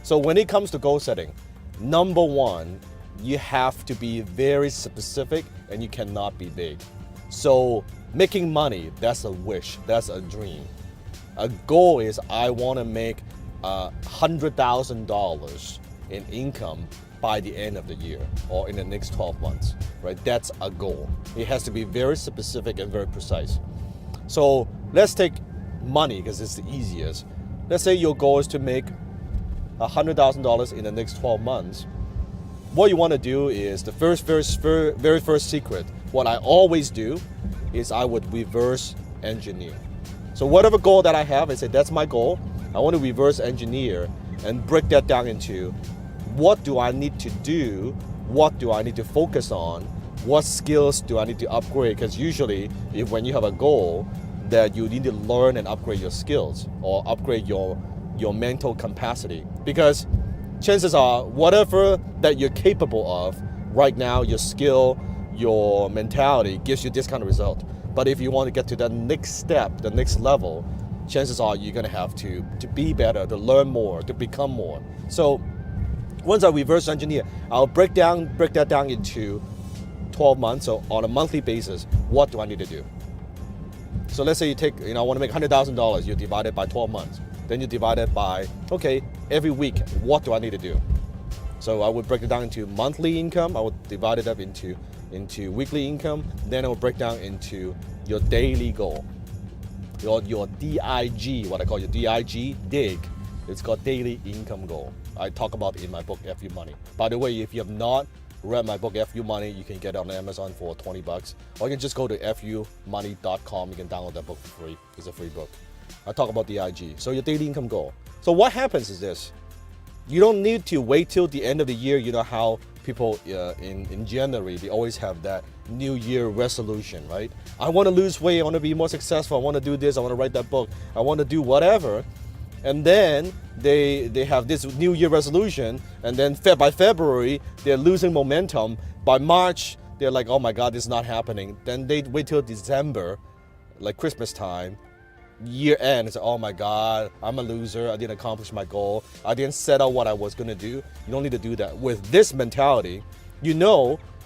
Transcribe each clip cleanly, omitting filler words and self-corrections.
So when it comes to goal setting, number one, you have to be very specific and you cannot be vague. So making money, that's a wish, that's a dream. A goal is I want to make $100,000 in income by the end of the year or in the next 12 months, right? That's a goal. It has to be very specific and very precise. So let's take money because it's the easiest. Let's say your goal is to make $100,000 in the next 12 months. What you want to do is the very first secret. What I always do is I would reverse engineer. So whatever goal that I have, I say that's my goal. I want to reverse engineer and break that down into what do I need to do, what do I need to focus on, what skills do I need to upgrade, because usually when you have a goal that you need to learn and upgrade your skills or upgrade your mental capacity, because chances are whatever that you're capable of right now, your skill, your mentality gives you this kind of result. But if you want to get to the next step, the next level, chances are you're going to have to be better, to learn more, to become more. So once I reverse engineer, I'll break that down into 12 months. So on a monthly basis, what do I need to do? So let's say you take, I want to make $100,000, you divide it by 12 months. Then you divide it by, okay, every week, what do I need to do? So I would break it down into monthly income. I would divide it up into weekly income. Then I would break down into your daily goal. Your DIG, what I call your DIG. It's called daily income goal. I talk about it in my book, FU Money. By the way, if you have not read my book, FU Money, you can get it on Amazon for $20. Or you can just go to fumoney.com. You can download that book for free. It's a free book. I talk about DIG. So your daily income goal. So what happens is this. You don't need to wait till the end of the year. You know how people in January, they always have that New Year resolution, right? I want to lose weight. I want to be more successful. I want to do this. I want to write that book. I want to do whatever. And then they have this New Year resolution. And then by February, they're losing momentum. By March, they're like, oh my God, this is not happening. Then they wait till December, like Christmas time, year end, it's like, oh my God, I'm a loser. I didn't accomplish my goal. I didn't set out what I was going to do. You don't need to do that. With this mentality,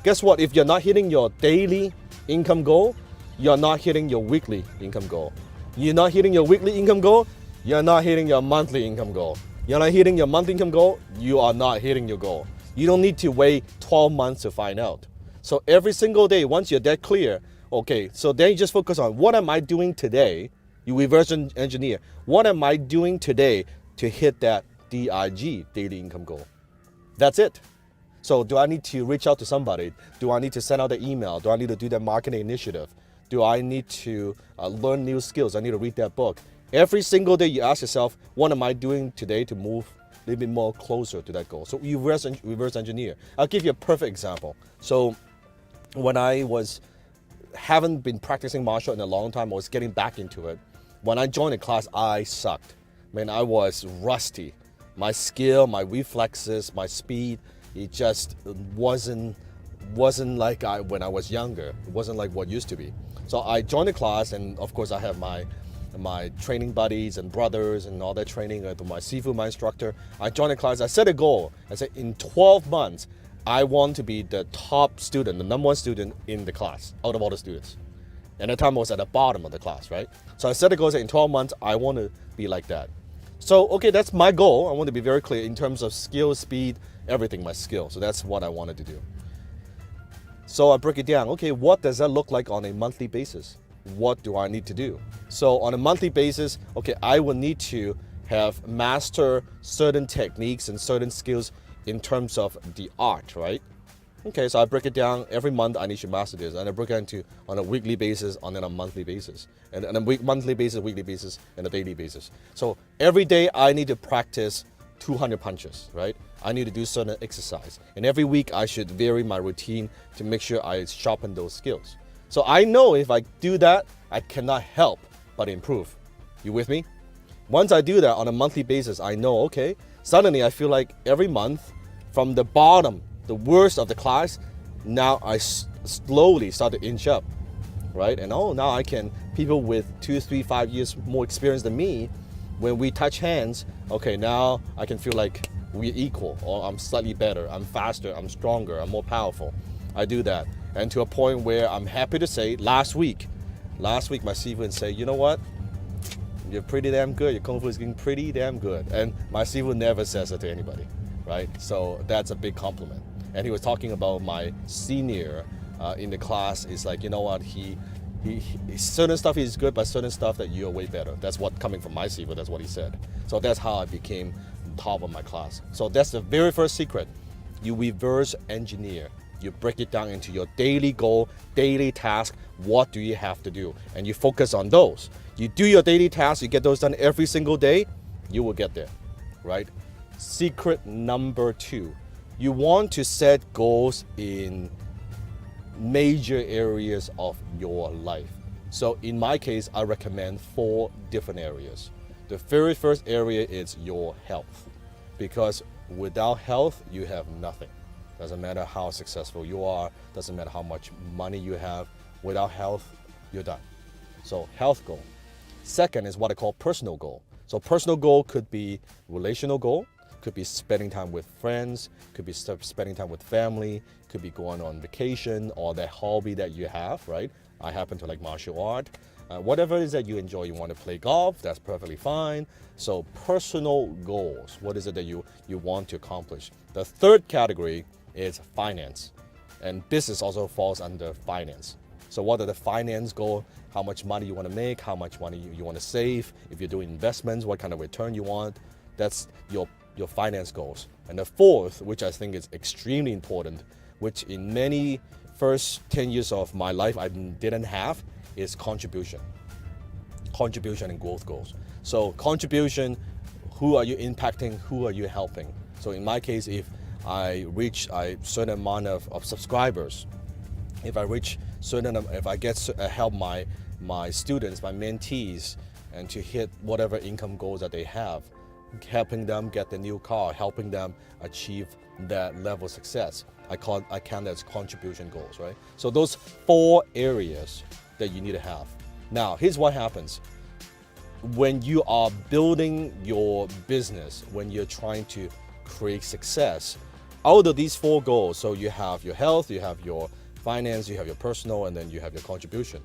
guess what? If you're not hitting your daily income goal, you're not hitting your weekly income goal. You're not hitting your weekly income goal, you're not hitting your monthly income goal. You're not hitting your monthly income goal, you are not hitting your goal. You don't need to wait 12 months to find out. So every single day, once you're that clear, okay, so then you just focus on what am I doing today. You reverse engineer. What am I doing today to hit that DIG, daily income goal? That's it. So do I need to reach out to somebody? Do I need to send out an email? Do I need to do that marketing initiative? Do I need to learn new skills? I need to read that book. Every single day you ask yourself, what am I doing today to move a little bit more closer to that goal? So you reverse engineer. I'll give you a perfect example. So when I haven't been practicing martial in a long time, I was getting back into it. When I joined the class, I sucked. Man, I was rusty. My skill, my reflexes, my speed, it just wasn't like when I was younger. It wasn't like what used to be. So I joined the class, and of course I have my training buddies and brothers and all that training, my Sifu, my instructor. I joined the class, I set a goal. I said in 12 months, I want to be the top student, the number one student in the class, out of all the students. And at the time I was at the bottom of the class, right? So I set a goal, in 12 months, I want to be like that. So, okay, that's my goal. I want to be very clear in terms of skill, speed, everything, my skill. So that's what I wanted to do. So I break it down. Okay, what does that look like on a monthly basis? What do I need to do? So on a monthly basis, okay, I will need to have master certain techniques and certain skills in terms of the art, right? Okay, so I break it down. Every month I need to master this, and I break it into on a weekly basis, and then a monthly basis, and on a monthly basis, weekly basis, and a daily basis. So every day I need to practice 200 punches, right? I need to do certain exercise, and every week I should vary my routine to make sure I sharpen those skills. So I know if I do that, I cannot help but improve. You with me? Once I do that on a monthly basis, I know, okay, suddenly I feel like every month from the bottom, the worst of the class, now I slowly start to inch up, right? And now people with 2, 3, 5 years more experience than me, When we touch hands, okay, now I can feel like we're equal, or I'm slightly better, I'm faster, I'm stronger, I'm more powerful. I do that. And to a point where I'm happy to say last week my Sifu would say, you know what? You're pretty damn good. Your Kung Fu is getting pretty damn good. And my Sifu never says it to anybody, right? So that's a big compliment. And he was talking about my senior in the class. Is like, you know what? He certain stuff is good, but certain stuff that you're way better. That's what coming from my Sifu. That's what he said. So that's how I became top of my class. So that's the very first secret. You reverse engineer. You break it down into your daily goal, daily task. What do you have to do? And you focus on those. You do your daily tasks, you get those done every single day, you will get there, right? Secret number 2, you want to set goals in major areas of your life. So in my case, I recommend 4 different areas. The very first area is your health, because without health, you have nothing. Doesn't matter how successful you are, doesn't matter how much money you have, without health, you're done. So health goal. Second is what I call personal goal. So personal goal could be relational goal, could be spending time with friends, could be spending time with family, could be going on vacation, or that hobby that you have, right? I happen to like martial art. Whatever it is that you enjoy, you want to play golf, that's perfectly fine. So personal goals, what is it that you want to accomplish? The third category is finance. And business also falls under finance. So what are the finance goals? How much money you want to make, how much money you want to save, if you're doing investments, what kind of return you want. That's your finance goals. And the fourth, which I think is extremely important, which in many first 10 years of my life I didn't have, is contribution. Contribution and growth goals. So contribution, who are you impacting, who are you helping? So in my case, if I reach a certain amount of subscribers, if I get help my students, my mentees, and to hit whatever income goals that they have, helping them get the new car, helping them achieve that level of success, I count that as contribution goals, right? So those 4 areas that you need to have. Now, here's what happens. When you are building your business, when you're trying to create success, out of these 4 goals, so you have your health, you have your finance, you have your personal, and then you have your contribution.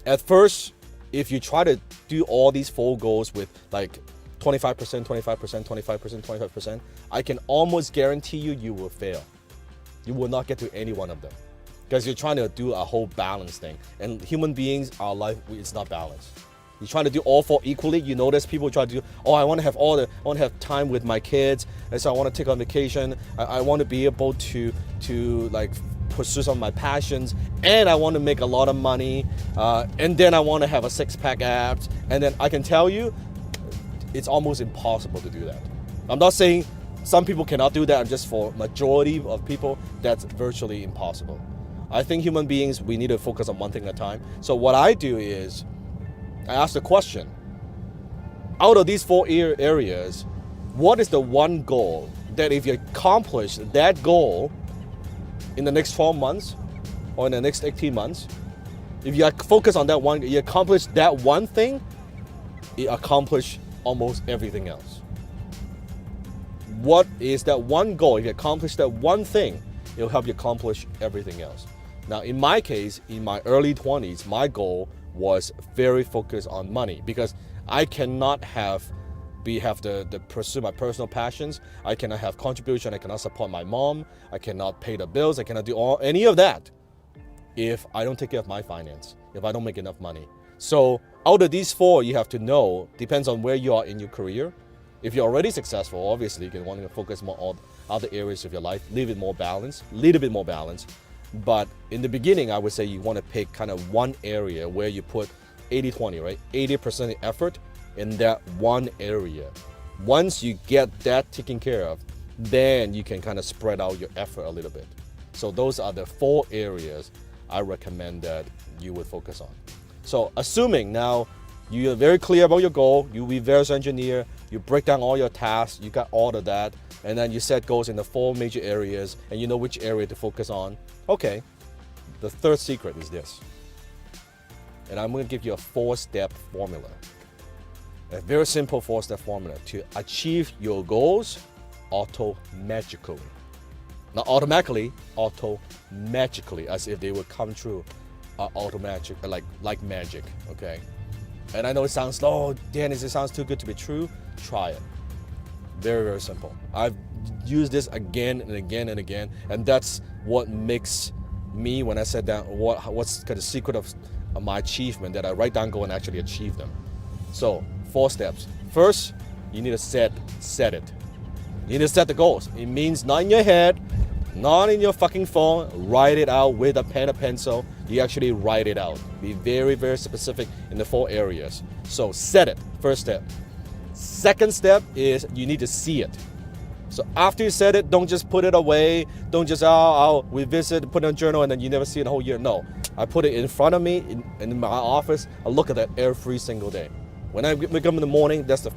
At first, if you try to do all these 4 goals with like 25%, 25%, 25%, 25%, I can almost guarantee you will fail. You will not get to any one of them, because you're trying to do a whole balance thing. And human beings, our life, it's not balanced. You're trying to do all 4 equally. You notice people try to do, I want to have time with my kids, and so I want to take on vacation. I want to be able to like pursue some of my passions, and I want to make a lot of money, and then I want to have a 6-pack abs, and then I can tell you, it's almost impossible to do that. I'm not saying some people cannot do that, just for majority of people, that's virtually impossible. I think human beings, we need to focus on one thing at a time. So what I do is, I ask the question, out of these 4 areas, what is the one goal that if you accomplish that goal in the next 12 months or in the next 18 months, if you focus on that one, you accomplish that one thing, you accomplish almost everything else. What is that one goal? If you accomplish that one thing, it'll help you accomplish everything else. Now, in my case, in my early 20s, my goal was very focused on money, because I cannot pursue my personal passions. I cannot have contribution. I cannot support my mom. I cannot pay the bills. I cannot do any of that if I don't take care of my finance, if I don't make enough money. So out of these 4, you have to know, depends on where you are in your career. If you're already successful, obviously you can want to focus more on other areas of your life, little bit more balance. But in the beginning, I would say you want to pick kind of one area where you put 80-20, right? 80% of effort in that one area. Once you get that taken care of, then you can kind of spread out your effort a little bit. So those are the 4 areas I recommend that you would focus on. So assuming now you are very clear about your goal, you reverse engineer, you break down all your tasks, you got all of that, and then you set goals in the 4 major areas, and you know which area to focus on. Okay, the third secret is this. And I'm going to give you a 4-step formula. A very simple 4-step formula to achieve your goals auto-magically. Not automatically, auto-magically, as if they would come true, automatic, like magic, okay? And I know it sounds, oh, Dennis, it sounds too good to be true. Try it. Very, very simple. I've used this again and again and again, and that's what makes me, when I said down, what's the secret of my achievement, that I write down goal and actually achieve them. So, 4 steps. First, you need to set it. You need to set the goals. It means not in your head, not in your fucking phone. Write it out with a pen or pencil. You actually write it out. Be very, very specific in the 4 areas. So set it, first step. Second step is you need to see it. So after you set it, don't just put it away. Don't just, I'll revisit, put it in a journal, and then you never see it the whole year. No, I put it in front of me in my office. I look at that every single day. When I wake up in the morning, that's the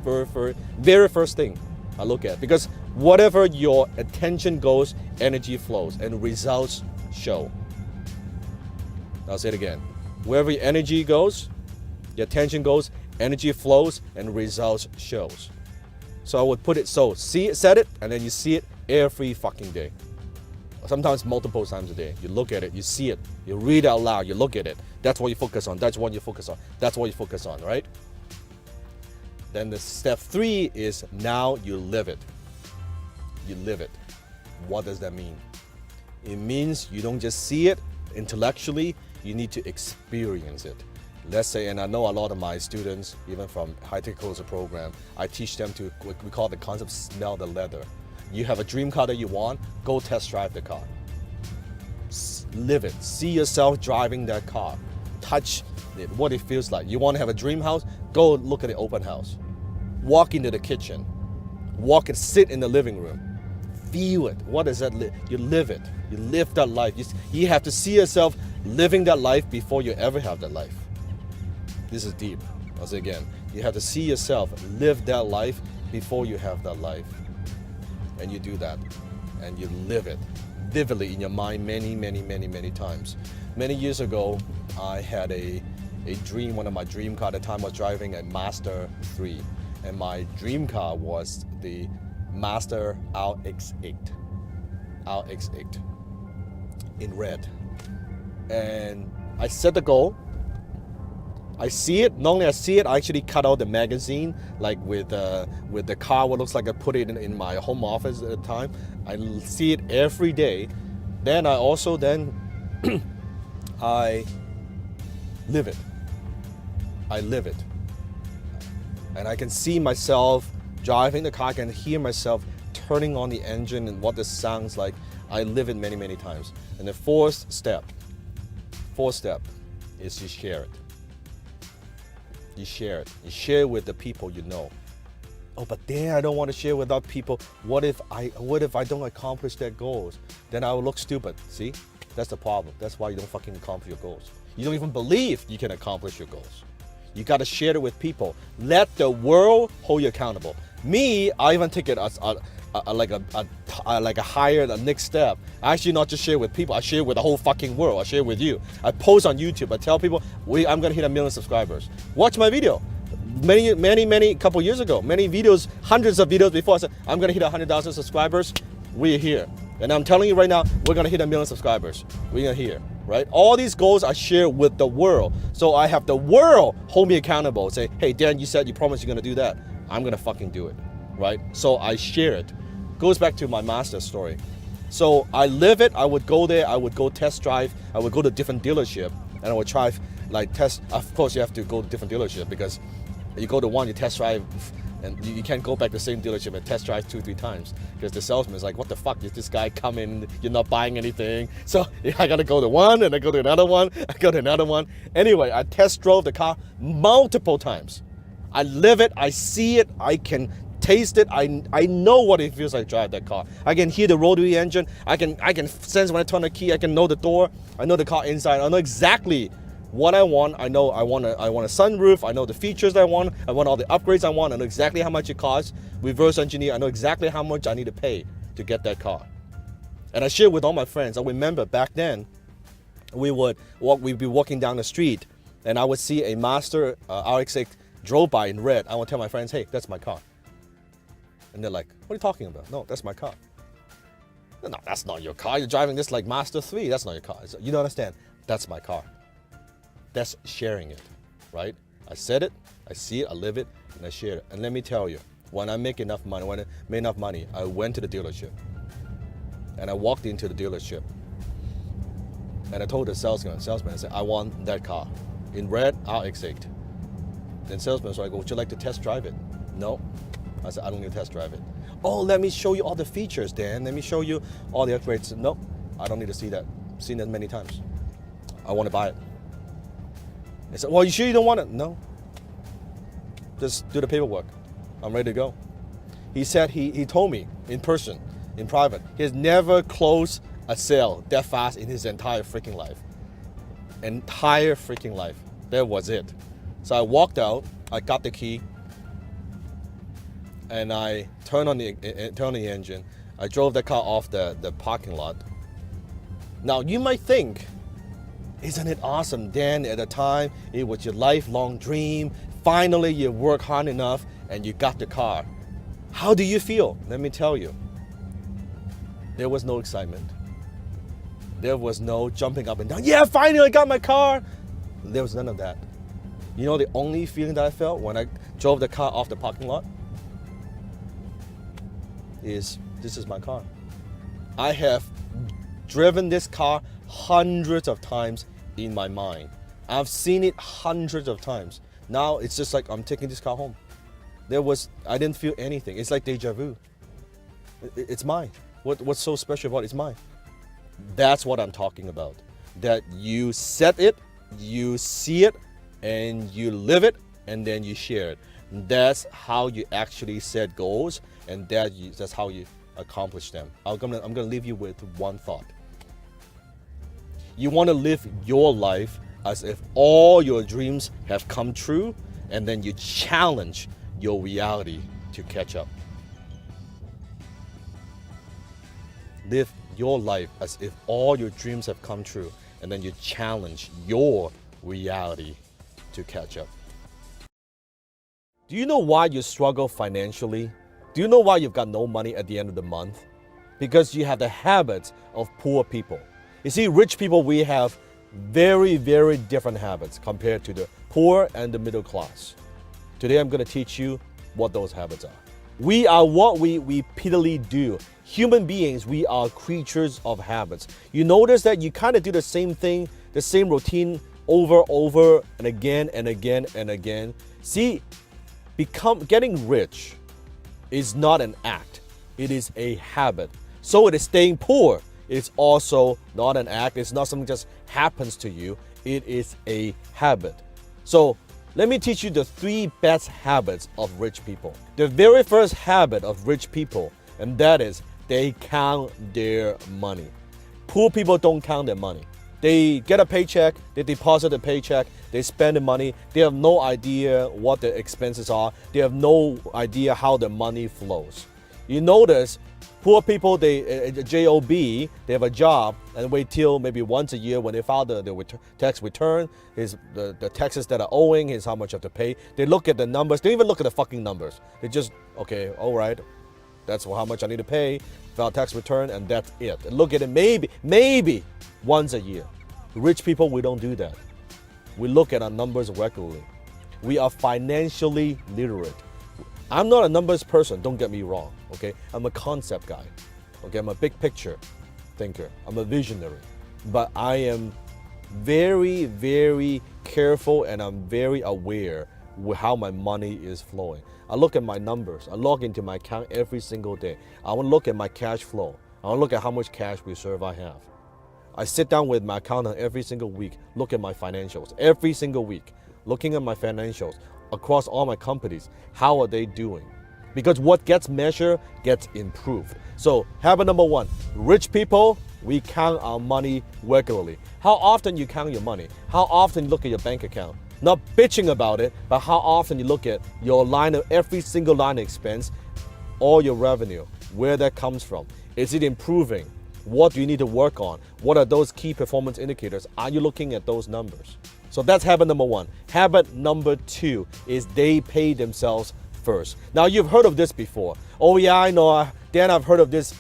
very first thing I look at. Because whatever your attention goes, energy flows, and results show. I'll say it again. Wherever your energy goes, your attention goes, energy flows, and results shows. So I would put it so, set it, and then you see it every fucking day. Sometimes multiple times a day. You look at it, you see it, you read it out loud, you look at it. That's what you focus on, that's what you focus on, that's what you focus on, right? Then the step 3 is now you live it. You live it. What does that mean? It means you don't just see it intellectually, you need to experience it. Let's say, and I know a lot of my students, even from high-tech closer program, I teach them to, we call the concept, smell the leather. You have a dream car that you want, go test drive the car. Live it. See yourself driving that car. Touch it, what it feels like. You want to have a dream house, go look at the open house. Walk into the kitchen. Walk and sit in the living room. Feel it. What is that? You live it. You live that life. You have to see yourself living that life before you ever have that life. This is deep. I'll say again. You have to see yourself live that life before you have that life. And you do that. And you live it vividly in your mind many, many, many, many times. Many years ago, I had a dream. One of my dream cars at the time, I was driving a Mazda 3. And my dream car was the Mazda RX-8. RX-8 in red. And I set the goal. I see it. Not only I see it, I actually cut out the magazine, like with the car, what looks like I put it in my home office at the time. I see it every day. Then I also I live it. I live it. And I can see myself driving the car. I can hear myself turning on the engine and what this sounds like. I live it many, many times. And the fourth step is to share it. You share it. You share it with the people you know. Oh, but then I don't want to share with other people. What if I don't accomplish their goals? Then I will look stupid. See? That's the problem. That's why you don't fucking accomplish your goals. You don't even believe you can accomplish your goals. You got to share it with people. Let the world hold you accountable. Me, I even take it as like a higher, the next step. I actually not just share with people. I share with the whole fucking world. I share with you. I post on YouTube. I tell people, I'm gonna hit 1 million subscribers. Watch my video. Many couple years ago. Many videos, hundreds of videos before. I said I'm gonna hit 100,000 subscribers. We're here, and I'm telling you right now, we're gonna hit 1 million subscribers. We're here. Right? All these goals I share with the world. So I have the world hold me accountable. Say, hey, Dan, you said you promised you're going to do that. I'm going to fucking do it. Right? So I share it. Goes back to my Mazda story. So I live it. I would go there. I would go test drive. I would go to different dealership. And I would try, like, test. Of course, you have to go to different dealership because you go to one, you test drive, and you can't go back to the same dealership and test drive 2-3 times because the salesman is like, what the fuck, did this guy come in, you're not buying anything? So I gotta go to one and I go to another one, I go to another one. Anyway, I test drove the car multiple times. I live it, I see it, I can taste it, I know what it feels like to drive that car. I can hear the rotary engine, I can sense when I turn the key, I can know the door, I know the car inside, I know exactly what I want. I know I want a sunroof. I know the features I want all the upgrades I want. I know exactly how much it costs. Reverse engineer. I know exactly how much I need to pay to get that car. And I share with all my friends. I remember back then, we'd be walking down the street, and I would see a Mazda RX-8 drove by in red, I want to tell my friends, hey, that's my car. And they're like, what are you talking about? No, that's my car. No, that's not your car. You're driving this like Mazda 3. That's not your car. You don't understand. That's my car. That's sharing it, right? I said it, I see it, I live it, and I share it. And let me tell you, when I make enough money, when I made enough money, I went to the dealership. And I walked into the dealership. And I told the salesman, I said, I want that car. In red, RX-8. Then salesman was like, would you like to test drive it? No. I said, I don't need to test drive it. Oh, let me show you all the features, Dan. Let me show you all the upgrades. No, I don't need to see that. I've seen that many times. I want to buy it. He said, well, you sure you don't want it? No. Just do the paperwork. I'm ready to go. He said he told me in person, in private, he has never closed a sale that fast in his entire freaking life. Entire freaking life. That was it. So I walked out, I got the key, and I turned on the engine. I drove the car off the parking lot. Now you might think, isn't it awesome, Dan? At the time, it was your lifelong dream. Finally, you worked hard enough and you got the car. How do you feel? Let me tell you. There was no excitement. There was no jumping up and down. Yeah, finally I got my car. There was none of that. You know the only feeling that I felt when I drove the car off the parking lot? Is this is my car. I have driven this car hundreds of times in my mind. I've seen it hundreds of times. Now it's just like I'm taking this car home. I didn't feel anything. It's like deja vu. It's mine. What's so special about it? It's mine. That's what I'm talking about. That you set it, you see it, and you live it, and then you share it. That's how you actually set goals, and that's how you accomplish them. I'm gonna leave you with one thought. You want to live your life as if all your dreams have come true, and then you challenge your reality to catch up. Live your life as if all your dreams have come true, and then you challenge your reality to catch up. Do you know why you struggle financially? Do you know why you've got no money at the end of the month? Because you have the habits of poor people. You see, rich people, we have very, very different habits compared to the poor and the middle class. Today, I'm going to teach you what those habits are. We are what we repeatedly do. Human beings, we are creatures of habits. You notice that you kind of do the same thing, the same routine over and again and again and again. See, getting rich is not an act. It is a habit. So it is staying poor. It's also not an act. It's not something that just happens to you. It is a habit. So let me teach you the 3 best habits of rich people. The very first habit of rich people, and that is they count their money. Poor people don't count their money. They get a paycheck, they deposit the paycheck, they spend the money. They have no idea what the expenses are. They have no idea how the money flows. You notice poor people, they job, they have a job and wait till maybe once a year when they file the tax return, the taxes that are owing, is how much you have to pay. They look at the numbers. They don't even look at the fucking numbers. They just, okay, all right, that's how much I need to pay, file tax return, and that's it. And look at it maybe once a year. Rich people, we don't do that. We look at our numbers regularly. We are financially literate. I'm not a numbers person, don't get me wrong, okay? I'm a concept guy, okay? I'm a big picture thinker. I'm a visionary. But I am very, very careful, and I'm very aware with how my money is flowing. I look at my numbers. I log into my account every single day. I want to look at my cash flow. I want to look at how much cash reserve I have. I sit down with my accountant every single week, look at my financials every single week, looking at my financials across all my companies. How are they doing? Because what gets measured gets improved. So habit number 1, rich people, we count our money regularly. How often you count your money? How often you look at your bank account? Not bitching about it, but how often you look at your every single line of expense, all your revenue, where that comes from. Is it improving? What do you need to work on? What are those key performance indicators? Are you looking at those numbers? So that's habit number one. Habit number two is they pay themselves first. Now you've heard of this before. Oh yeah, I know, Dan, I've heard of this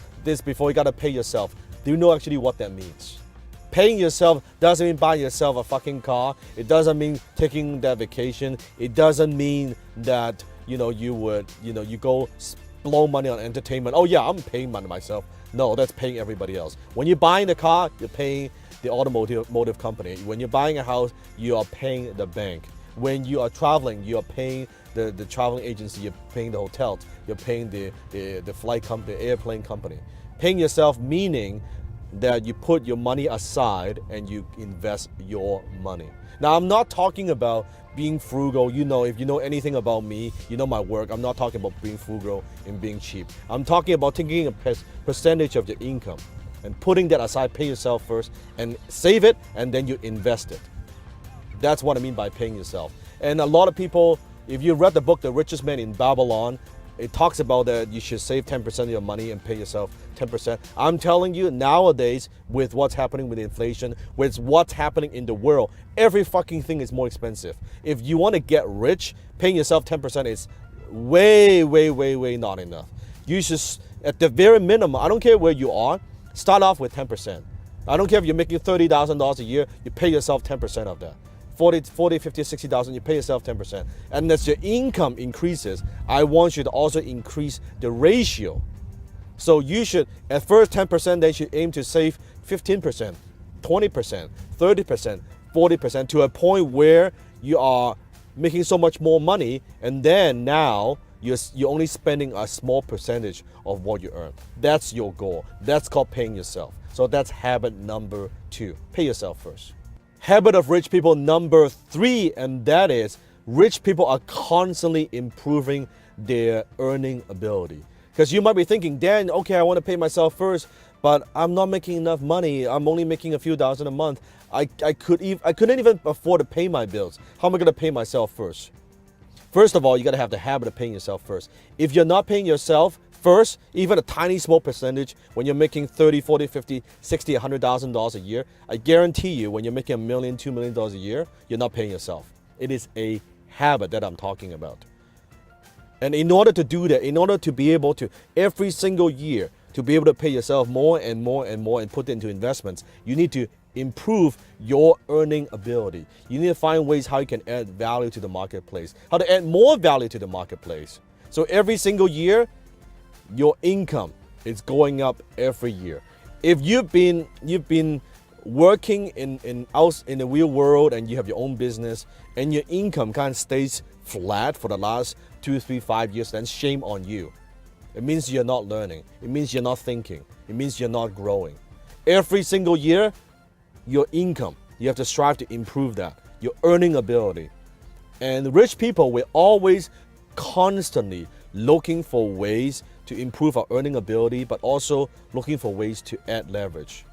before. You gotta pay yourself. Do you know actually what that means? Paying yourself doesn't mean buying yourself a fucking car. It doesn't mean taking that vacation. It doesn't mean that, you go blow money on entertainment. Oh yeah, I'm paying money myself. No, that's paying everybody else. When you're buying the car, you're paying the automotive company. When you're buying a house, you are paying the bank. When you are traveling, you are paying the traveling agency. You're paying the hotels. You're paying the flight company, the airplane company. Paying yourself meaning that you put your money aside and you invest your money. Now, I'm not talking about being frugal. If you know anything about me, you know my work. I'm not talking about being frugal and being cheap. I'm talking about taking a percentage of your income and putting that aside, pay yourself first, and save it, and then you invest it. That's what I mean by paying yourself. And a lot of people, if you read the book, The Richest Man in Babylon, it talks about that you should save 10% of your money and pay yourself 10%. I'm telling you, nowadays, with what's happening with inflation, with what's happening in the world, every fucking thing is more expensive. If you want to get rich, paying yourself 10% is way, way, way, way not enough. You should, at the very minimum, I don't care where you are, start off with 10%. I don't care if you're making $30,000 a year, you pay yourself 10% of that. 40, 50, 60,000, you pay yourself 10%. And as your income increases, I want you to also increase the ratio. So you should, at first 10%, they should aim to save 15%, 20%, 30%, 40%, to a point where you are making so much more money, and then now you're only spending a small percentage of what you earn. That's your goal. That's called paying yourself. So that's habit number two. Pay yourself first. Habit of rich people number three, and that is rich people are constantly improving their earning ability. Because you might be thinking, Dan, okay, I want to pay myself first, but I'm not making enough money. I'm only making a few thousand a month. I couldn't even afford to pay my bills. How am I going to pay myself first? First of all, you got to have the habit of paying yourself first. If you're not paying yourself first, even a tiny small percentage, when you're making 30, 40, 50, 60, $100,000 a year, I guarantee you when you're making $1 million, $2 million a year, you're not paying yourself. It is a habit that I'm talking about. And in order to do that, in order to be able to, every single year, to be able to pay yourself more and more and more and put it into investments, you need to improve your earning ability. You need to find ways how you can add value to the marketplace, how to add more value to the marketplace. So every single year, your income is going up every year. If you've been working in the real world and you have your own business and your income kind of stays flat for the last 2, 3, 5 years, then shame on you. It means you're not learning. It means you're not thinking. It means you're not growing. Every single year, your income, you have to strive to improve that, your earning ability. And rich people, we're always constantly looking for ways to improve our earning ability, but also looking for ways to add leverage,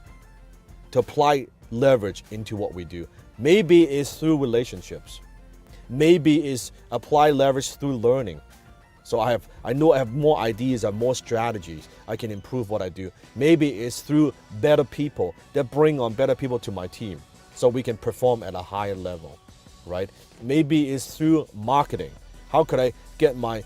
to apply leverage into what we do. Maybe it's through relationships. Maybe it's apply leverage through learning. So I know I have more ideas, I have more strategies. I can improve what I do. Maybe it's through better people that bring on better people to my team so we can perform at a higher level, right? Maybe it's through marketing. How can I get my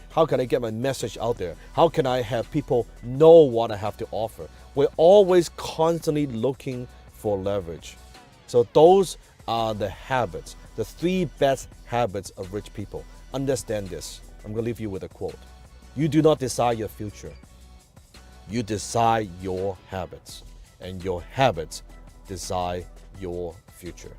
message out there? How can I have people know what I have to offer? We're always constantly looking for leverage. So those are the habits, the 3 best habits of rich people. Understand this. I'm going to leave you with a quote. You do not decide your future. You decide your habits. And your habits decide your future.